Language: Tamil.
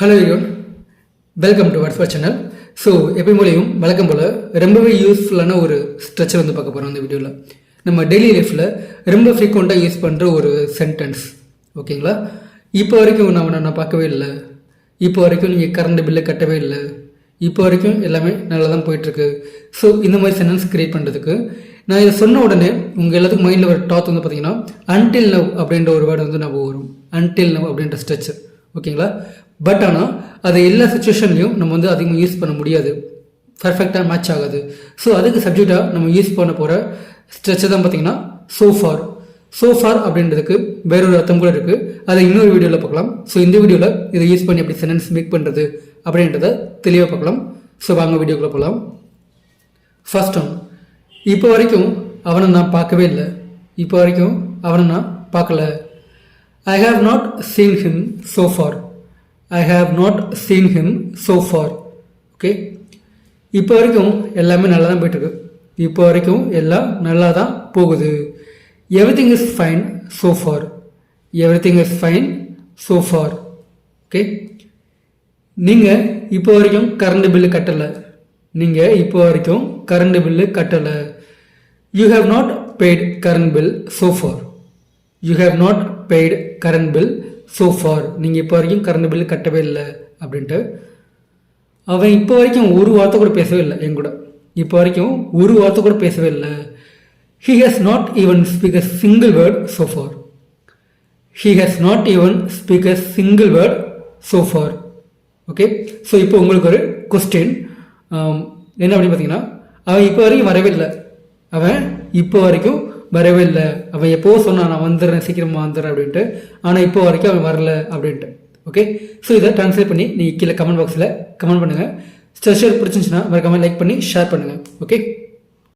Hello everyone, welcome to WhatsApp channel. So எப்பயும் போலையும் வழக்கம் போல் ரொம்பவே யூஸ்ஃபுல்லான ஒரு ஸ்ட்ரக்சர் வந்து பார்க்க போகிறோம் இந்த வீடியோவில். நம்ம டெய்லி லைஃப்பில் ரொம்ப ஃப்ரீக்வெண்ட்டாக யூஸ் பண்ணுற ஒரு சென்டென்ஸ். ஓகேங்களா? இப்போ வரைக்கும் நான் பார்க்கவே இல்லை, இப்போ வரைக்கும் நீங்கள் கரண்ட் பில்லை கட்டவே இல்லை, இப்போ வரைக்கும் எல்லாமே நல்லா தான் போயிட்டுருக்கு. ஸோ இந்த மாதிரி சென்டென்ஸ் க்ரியேட் பண்ணுறதுக்கு நான் இதை சொன்ன உடனே உங்கள் எல்லாத்துக்கும் மைண்டில் ஒரு டாத் வந்து பார்த்தீங்கன்னா அன்டில் நவ் அப்படின்ற ஒரு வேர்டு வந்து நம்ம வரும். அன்டில் நவ் அப்படின்ற ஸ்ட்ரக்சர். ஓகேங்களா? பட் ஆனால் அதை எல்லா சுச்சுவேஷன்லையும் நம்ம வந்து அதிகமாக யூஸ் பண்ண முடியாது, பர்ஃபெக்டாக மேட்ச் ஆகாது. ஸோ அதுக்கு சப்ஜெக்டாக நம்ம யூஸ் பண்ண போகிற ஸ்ட்ரக்சர் தான் பார்த்தீங்கன்னா சோஃபார். சோஃபார் அப்படின்றதுக்கு வேறொரு அர்த்தம் கூட இருக்குது, அதை இன்னொரு வீடியோவில் பார்க்கலாம். ஸோ இந்த வீடியோவில் இதை யூஸ் பண்ணி எப்படி சென்டென்ஸ் மேக் பண்ணுறது அப்படின்றத தெளிவாக பார்க்கலாம். ஸோ வாங்க வீடியோக்குள்ளே போகலாம். ஃபர்ஸ்ட் ஒன், இப்போ வரைக்கும் அவனை நான் பார்க்கவே இல்லை, இப்போ வரைக்கும் அவனை நான் பார்க்கல. I have not seen him so far. I have not seen him so far. Okay, இப்போ வரைக்கும் எல்லாமே நல்லா தான் போயிட்டுருக்கு, இப்போ வரைக்கும் எல்லாம் நல்லா தான் போகுது. Everything is fine so far. Everything is fine so far. Okay, நீங்கள் இப்போ வரைக்கும் கரண்ட் பில்லு கட்டலை, நீங்கள் இப்போ வரைக்கும் கரண்ட் பில்லு கட்டலை. You have not paid current bill so far. You have not paid current bill so far. நீங்கள் இப்போ வரைக்கும் கரண்ட் பில்லு கட்டவே இல்லை அப்படின்ட்டு. அவன் இப்போ வரைக்கும் ஒரு வார்த்தை கூட பேசவே இல்லை என் கூட, இப்போ வரைக்கும் ஒரு வார்த்தை கூட பேசவே இல்லை. He has not even speak a single word so far. He has not even speak a single word so far. Okay, so இப்போ உங்களுக்கு ஒரு கொஸ்டின் என்ன அப்படின்னு பார்த்தீங்கன்னா, அவன் இப்போ வரைக்கும் வரவே இல்லை, அவன் இப்போ வரைக்கும் வரவே இல்லை. அவன் எப்போ சொன்னான் நான் வந்துடுறேன், சீக்கிரமாக வந்துடுறேன் அப்படின்ட்டு, ஆனால் இப்போ வரைக்கும் அவன் வரல அப்படின்ட்டு. ஓகே, ஸோ இதை ட்ரான்ஸ்லேட் பண்ணி நீங்கள் கீழே கமெண்ட் பாக்ஸில் கமெண்ட் பண்ணுங்கள். ஸ்ட்ரக்சர் பிடிச்சிருந்துச்சுன்னா மறக்காமல் லைக் பண்ணி ஷேர் பண்ணுங்கள். ஓகே.